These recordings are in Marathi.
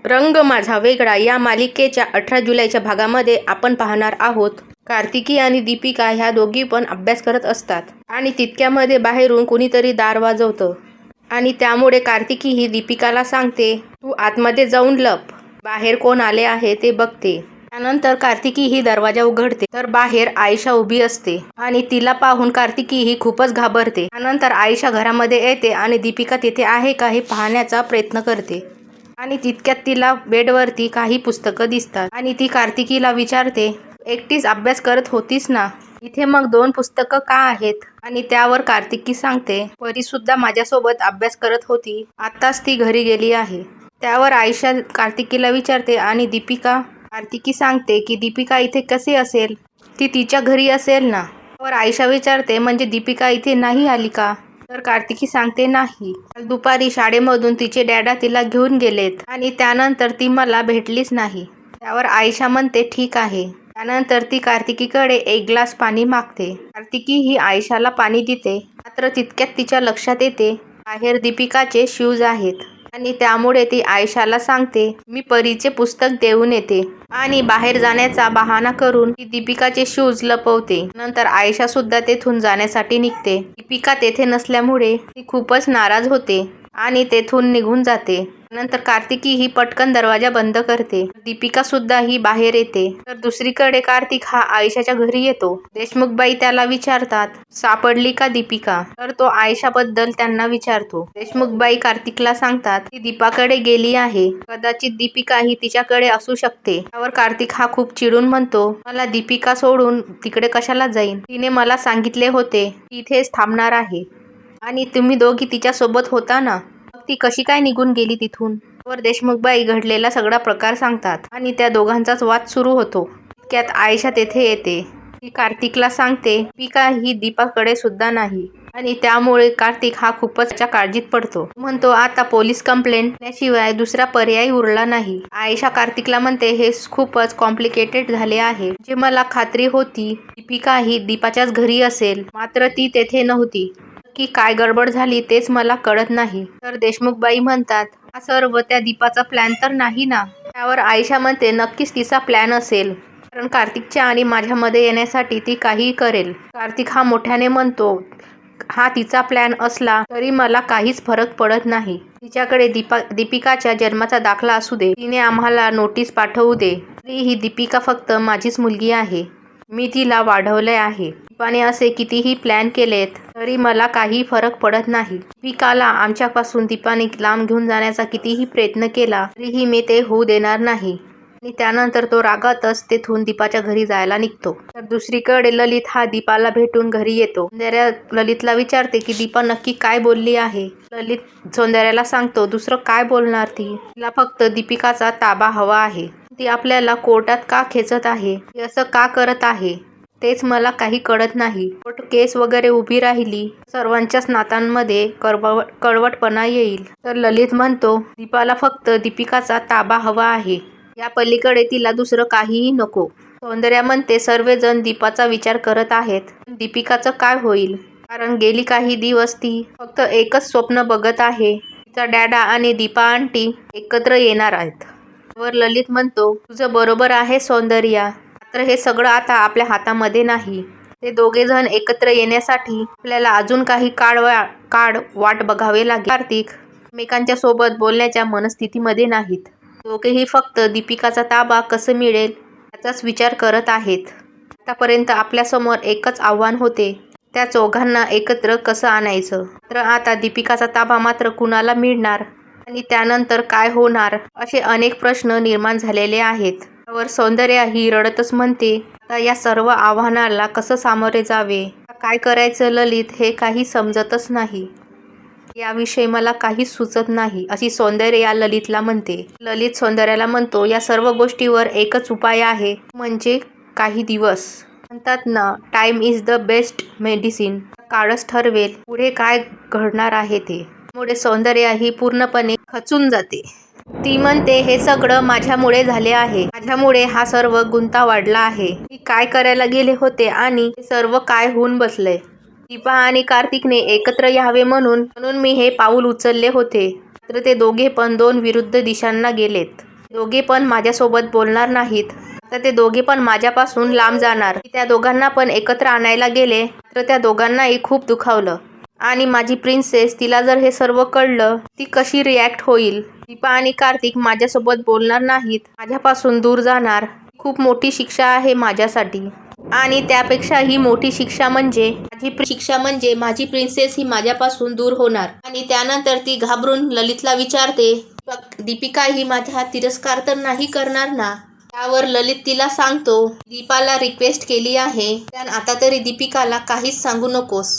रंग माझा वेगळा या मालिकेच्या 18 जुलैच्या भागामध्ये आपण पाहणार आहोत. कार्तिकी आणि दीपिका ह्या दोघी पण अभ्यास करत असतात आणि तितक्यामध्ये बाहेरून कुणीतरी दार वाजवतं आणि त्यामुळे कार्तिकी ही दीपिकाला सांगते, तू आतमध्ये जाऊन लप, बाहेर कोण आले आहे ते बघते. त्यानंतर कार्तिकी ही दरवाजा उघडते तर बाहेर आयशा उभी असते आणि तिला पाहून कार्तिकी ही खूपच घाबरते. त्यानंतर आयशा घरामध्ये येते आणि दीपिका तिथे आहे का हे पाहण्याचा प्रयत्न करते आणि तितक्यात तिला बेडवरती काही पुस्तकं दिसतात आणि ती कार्तिकीला विचारते, एकटीच अभ्यास करत होतीस ना, इथे मग 2 पुस्तकं का आहेत? आणि त्यावर कार्तिकी सांगते, परी सुद्धा माझ्यासोबत अभ्यास करत होती, आताच ती घरी गेली आहे. त्यावर आयशा कार्तिकीला विचारते आणि दीपिका कार्तिकी सांगते की दीपिका इथे कसे असेल, ती तिच्या घरी असेल ना. त्यावर आयशा विचारते, म्हणजे दीपिका इथे नाही आली का? तर कार्तिकी सांगते, नाही, काल दुपारी शाळेमधून तिचे डॅडा तिला घेऊन गेलेत आणि त्यानंतर ती मला भेटलीच नाही. त्यावर आयशा म्हणते, ठीक आहे. त्यानंतर ती कार्तिकीकडे एक ग्लास पाणी मागते. कार्तिकी ही आयशाला पाणी देते. मात्र तितक्यात तिच्या लक्षात येते, बाहेर दीपिकाचे शूज आहेत आणि त्यामुळे ती आयशाला सांगते, मी परीचे पुस्तक देऊन येते आणि बाहेर जाण्याचा बहाणा करून ती दीपिकाचे शूज लपवते. नंतर आयशा सुद्धा तेथून जाण्यासाठी निघते. दीपिका तेथे नसल्यामुळे ती खूपच नाराज होते आणि तेथून निघून जाते. नंतर कार्तिकी ही पटकन दरवाजा बंद करते. दीपिका सुद्धा ही बाहेर येते. तर दुसरीकडे कार्तिक हा आयशाच्या घरी येतो. देशमुखबाई त्याला विचारतात, सापडली का दीपिका? तर तो आयशाबद्दल त्यांना विचारतो. देशमुखबाई कार्तिकला सांगतात, ती दीपाकडे गेली आहे, कदाचित दीपिका ही तिच्याकडे असू शकते. त्यावर कार्तिक हा खूप चिडून म्हणतो, मला दीपिका सोडून तिकडे कशाला जाईन? तिने मला सांगितले होते ती इथेच थांबणार आहे आणि तुम्ही दोघी तिच्यासोबत होता ना, मग ती कशी काय निघून गेली तिथून? वर देशमुखबाई घडलेला सगळा प्रकार सांगतात आणि त्या दोघांचाच वाद सुरू होतो. इतक्यात आयशा तेथे येते. ती कार्तिकला सांगते, दीपिका ही दीपाकडे सुद्धा नाही आणि त्यामुळे कार्तिक हा खूपच त्याच्या काळजीत पडतो. म्हणतो, आता पोलीस कंप्लेंट शिवाय दुसरा पर्याय उरला नाही. आयशा कार्तिकला म्हणते, हे खूपच कॉम्प्लिकेटेड झाले आहे. जे मला खात्री होती दीपिका ही दीपाच्याच घरी असेल, मात्र ती तेथे नव्हती. की काय गडबड झाली तेच मला कळत नाही. तर देशमुखबाई म्हणतात, हा सर्व त्या दीपाचा प्लॅन तर नाही ना? त्यावर आयशा म्हणते, नक्कीच तिचा प्लॅन असेल, कारण कार्तिकच्या आणि माझ्यामध्ये येण्यासाठी ती काहीही करेल. कार्तिक हा मोठ्याने म्हणतो, हा तिचा प्लॅन असला तरी मला काहीच फरक पडत नाही. तिच्याकडे दीपिकाच्या जन्माचा दाखला असू दे, तिने आम्हाला नोटीस पाठवू दे, तरीही दीपिका फक्त माझीच मुलगी आहे. मी तिला वाढवले आहे. दीपाने असे कितीही प्लॅन केलेत तरी मला काही फरक पडत नाही. दीपिकाला आमच्यापासून दीपाने लांब घेऊन जाण्याचा कितीही प्रयत्न केला तरीही मी ते होऊ देणार नाही. आणि त्यानंतर तो रागातच तेथून दीपाच्या घरी जायला निघतो. तर दुसरीकडे ललित हा दीपाला भेटून घरी येतो. सौंदर्या ललितला विचारते की दीपा नक्की काय बोलली आहे. ललित सौंदर्याला सांगतो, दुसरं काय बोलणार ती, तिला फक्त दीपिकाचा ताबा हवा आहे. ती आपल्याला कोर्टात का खेचत आहे, ती असं का करत आहे, तेच मला काही कळत नाही. कोर्ट केस वगैरे उभी राहिली सर्वांच्याच नात्यांमध्ये कळवटपणा येईल. तर ललित म्हणतो, दीपाला फक्त दीपिकाचा ताबा हवा आहे, या पलीकडे तिला दुसरं काहीही नको. सौंदर्या म्हणते, सर्वजण दीपाचा विचार करत आहेत, दीपिकाचं काय होईल? कारण गेली काही दिवस ती फक्त एकच स्वप्न बघत आहे, तिचा डॅडा आणि दीपा आंटी एकत्र येणार आहेत. वर ललित म्हणतो, तुझं बरोबर आहे सौंदर्या, मात्र हे सगळं आता आपल्या हातामध्ये नाही. ते दोघेजण एकत्र येण्यासाठी आपल्याला अजून काही काळ वाट बघावे लागेल. कार्तिक एकमेकांच्या सोबत बोलण्याच्या मनस्थितीमध्ये नाहीत. दोघेही फक्त दीपिकाचा ताबा कसं मिळेल याचाच विचार करत आहेत. आतापर्यंत आपल्यासमोर एकच आव्हान होते, त्या चौघांना एकत्र कसं आणायचं. मात्र आता दीपिकाचा ताबा मात्र कुणाला मिळणार आणि त्यानंतर काय होणार, असे अनेक प्रश्न निर्माण झालेले आहेत. त्यावर सौंदर्या ही रडतच म्हणते, आता या सर्व आव्हानाला कसं सामोरे जावे, काय करायचं ललित, हे काही समजतच नाही. याविषयी मला काहीच सुचत नाही, अशी सौंदर्या ललितला म्हणते. ललित सौंदर्याला म्हणतो, या सर्व गोष्टीवर एकच उपाय आहे, म्हणजे काही दिवस. म्हणतात ना, time is the best medicine. काळच ठरवेल पुढे काय घडणार आहे ते. त्यामुळे सौंदर्या ही पूर्णपणे खचून जाते. ती म्हणते, हे सगळं माझ्यामुळे झाले आहे, माझ्यामुळे हा सर्व गुंता वाढला आहे. मी काय करायला गेले होते आणि हे सर्व काय होऊन बसलंय. दीपा आणि कार्तिकने एकत्र यावे म्हणून मी हे पाऊल उचलले होते, मात्र ते दोघे पण 2 विरुद्ध दिशांना गेलेत. दोघे पण माझ्यासोबत बोलणार नाहीत. आता ते दोघे पण माझ्यापासून लांब जाणार. मी त्या दोघांना पण एकत्र आणायला गेले तर त्या दोघांनाही खूप दुखावलं. आणि माझी प्रिन्सेस, तिला जर हे सर्व कळलं, ती कशी रिॲक्ट होईल? दीपा आणि कार्तिक माझ्यासोबत बोलणार नाहीत, माझ्यापासून दूर जाणार. खूप मोठी शिक्षा आहे माझ्यासाठी. आणि त्यापेक्षाही मोठी शिक्षा म्हणजे माझी प्रिन्सेस ही माझ्यापासून दूर होणार. आणि त्यानंतर ती घाबरून ललितला विचारते, दीपिका ही माझा तिरस्कार तर नाही करणार ना? त्यावर ललित तिला सांगतो, दीपाला रिक्वेस्ट केली आहे, पण आता तरी दीपिकाला काहीच सांगू नकोस.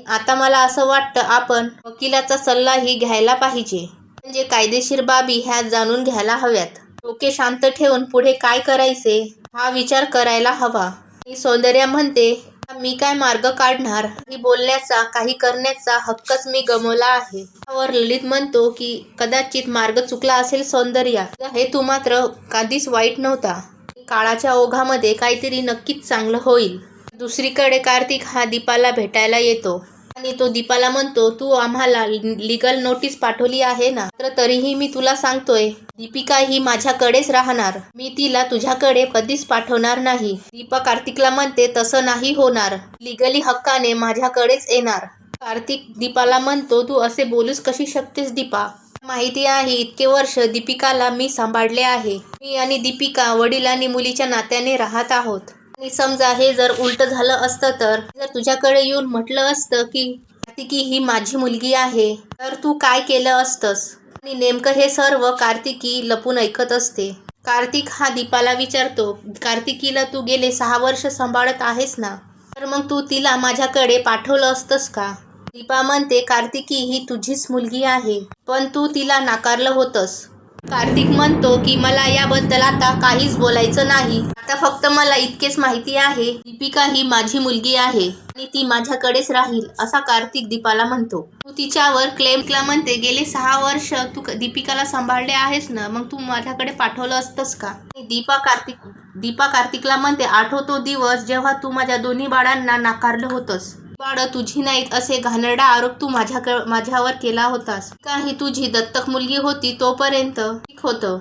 आता मला असं वाटतं आपण वकिलाचा सल्लाही घ्यायला पाहिजे. म्हणजे कायदेशीर बाबी ह्या जाणून घ्यायला हव्यात. डोके शांत ठेवून पुढे काय करायचे हा विचार करायला हवा. आणि सौंदर्या म्हणते, मी काय मार्ग काढणार? काही बोलण्याचा, काही करण्याचा हक्कच मी गमावला आहे. त्यावर ललित म्हणतो की कदाचित मार्ग चुकला असेल सौंदर्या. हे तू मात्र कधीच वाईट नव्हता. काळाच्या ओघामध्ये काहीतरी नक्कीच चांगलं होईल. दुसरीकडे कार्तिक हा दीपाला भेटायला येतो. आणि तो दीपाला म्हणतो, तू आम्हाला लीगल नोटीस पाठवली आहे ना? तर तरीही मी तुला सांगतोय, दीपिका ही माझ्याकडेच राहणार. मी तिला तुझ्याकडे कधीच पाठवणार नाही. दीपा कार्तिकला म्हणते, तसं नाही होणार. लीगली हक्काने माझ्याकडेच येणार. कार्तिक दीपाला म्हणतो, तू असे बोलूच कशी शकतेस दीपा? माहिती आहे, इतके वर्ष दीपिकाला मी सांभाळले आहे. मी आणि दीपिका वडील आणि मुलीच्या नात्याने राहत आहोत. आणि समजा हे जर उलट झालं असतं तर जर तुझ्याकडे येऊन म्हटलं असतं की कार्तिकी ही माझी मुलगी आहे, तर तू काय केलं असतंस? आणि नेमकं हे सर्व कार्तिकी लपून ऐकत असते. कार्तिक हा दीपाला विचारतो, कार्तिकीला तू गेले 6 वर्ष सांभाळत आहेस ना? तर मग तू तिला माझ्याकडे पाठवलं असतंस का? दीपा म्हणते, कार्तिकी ही तुझीच मुलगी आहे, पण तू तिला नाकारलं होतंस. कार्तिक म्हणतो की मला याबद्दल आता काहीच बोलायचं नाही. आता फक्त मला इतकेच माहिती आहे, दीपिका ही माझी मुलगी आहे आणि ती माझ्याकडेच राहील, असा कार्तिक दीपाला म्हणतो. तू तिच्यावर क्लेमला म्हणते, गेले 6 वर्ष तू दीपिकाला सांभाळले आहेस ना, मग तू माझ्याकडे पाठवलं असतंस का? दीपा कार्तिकला म्हणते, आठवतो दिवस जेव्हा तू माझ्या दोन्ही बाळांना नाकारलं होतंस. बाळं तुझी नाहीत असे घाणेरडा आरोप तू माझ्यावर केला होतास. काही तुझी दत्तक मुलगी होती तोपर्यंत ठीक होतं.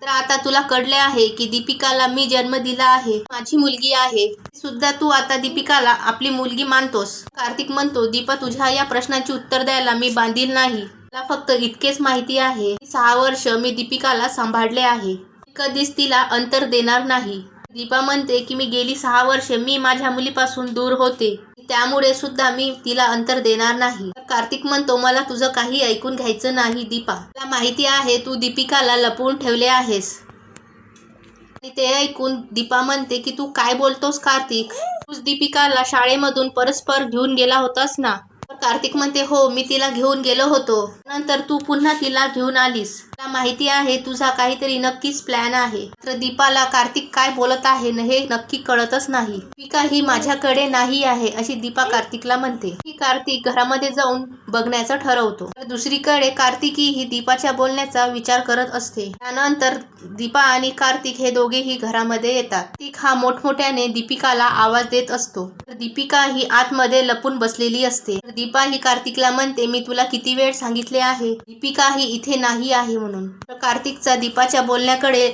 तर आता तुला कळले आहे की दीपिकाला मी जन्म दिला आहे, माझी मुलगी आहे. सुद्धा तू आता दीपिकाला आपली मुलगी मानतोस. कार्तिक म्हणतो, दीपा तुझ्या या प्रश्नाची उत्तर द्यायला मी बांधील नाही. मला फक्त इतकेच माहिती आहे की 6 वर्ष मी दीपिकाला सांभाळले आहे. मी कधीच तिला अंतर देणार नाही. दीपा म्हणते की मी गेली 6 वर्ष मी माझ्या मुलीपासून दूर होते, त्यामुळे सुद्धा मी तिला अंतर देणार नाही. कार्तिक म्हणतो, मला तुझं काही ऐकून घ्यायचं नाही दीपा. मला माहिती आहे तू दीपिकाला लपवून ठेवले आहेस. आणि ते ऐकून दीपा म्हणते की तू काय बोलतोस कार्तिक? तूच दीपिकाला शाळेमधून परस्पर घेऊन गेला होतास ना? कार्तिक म्हणते, हो मी तिला घेऊन गेलो होतो, नंतर तू पुन्हा तिला घेऊन आलीस. मला माहिती आहे तुझा काहीतरी नक्कीच प्लॅन आहे. तर दीपाला कार्तिक काय बोलत आहे हे नक्की कळतच नाही. दीपिका ही माझ्याकडे नाही आहे अशी दीपा कार्तिकला म्हणते. ही कार्तिक घरामध्ये जाऊन बघण्याचं ठरवतो. तर दुसरीकडे कार्तिकी ही दीपाच्या बोलण्याचा विचार करत असते. त्यानंतर दीपा आणि कार्तिक हे दोघेही घरामध्ये येतात. कार्तिक हा मोठमोठ्याने दीपिकाला आवाज देत असतो. तर दीपिका ही आतमध्ये लपून बसलेली असते. दीपा ही कार्तिकला म्हणते, मी तुला किती वेळ सांगितले आहे दीपिका ही इथे नाही आहे म्हणून. तर कार्तिकचा दीपाच्या बोलण्याकडे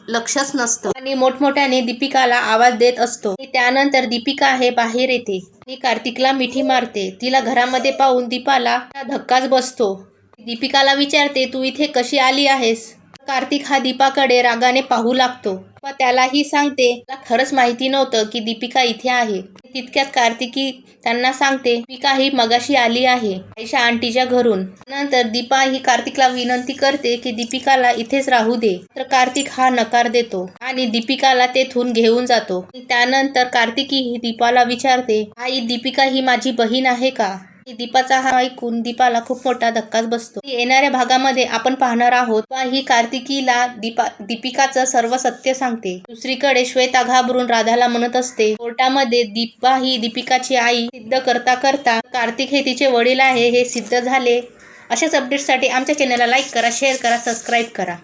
लक्षच नसतं आणि मोठमोठ्याने दीपिकाला आवाज देत असतो. त्यानंतर दीपिका हे बाहेर येते आणि कार्तिकला मिठी मारते. तिला घरामध्ये पाहून दीपाला धक्काच बसतो. दीपिकाला विचारते, तू इथे कशी आली आहेस? कार्तिक हा दीपाकडे रागाने पाहू लागतो. त्यालाही सांगते, मला खरंच माहिती नव्हतं की दीपिका इथे आहे. तितक्यात कार्तिकी त्यांना सांगते, दीपिका ही मगाशी आली आहे आयशा आंटीच्या घरून. नंतर दीपा ही कार्तिकला विनंती करते की दीपिकाला इथेच राहू दे. तर कार्तिक हा नकार देतो आणि दीपिकाला तेथून घेऊन जातो. त्यानंतर कार्तिकी ही दीपाला विचारते, आई दीपिका ही माझी बहीण आहे का? दीपाचा हा ऐकून दीपाला खूप मोठा धक्काच बसतो. येणाऱ्या भागामध्ये आपण पाहणार आहोत ही कार्तिकीला दीपिकाचं सर्व सत्य सांगते. दुसरीकडे श्वेता घाबरून राधाला म्हणत असते. कोर्टामध्ये दीपा ही दीपिकाची आई सिद्ध करता करता कार्तिक हे तिचे वडील आहे हे सिद्ध झाले. अशाच अपडेट्ससाठी आमच्या चॅनलला लाईक करा, शेअर करा, सबस्क्राईब करा.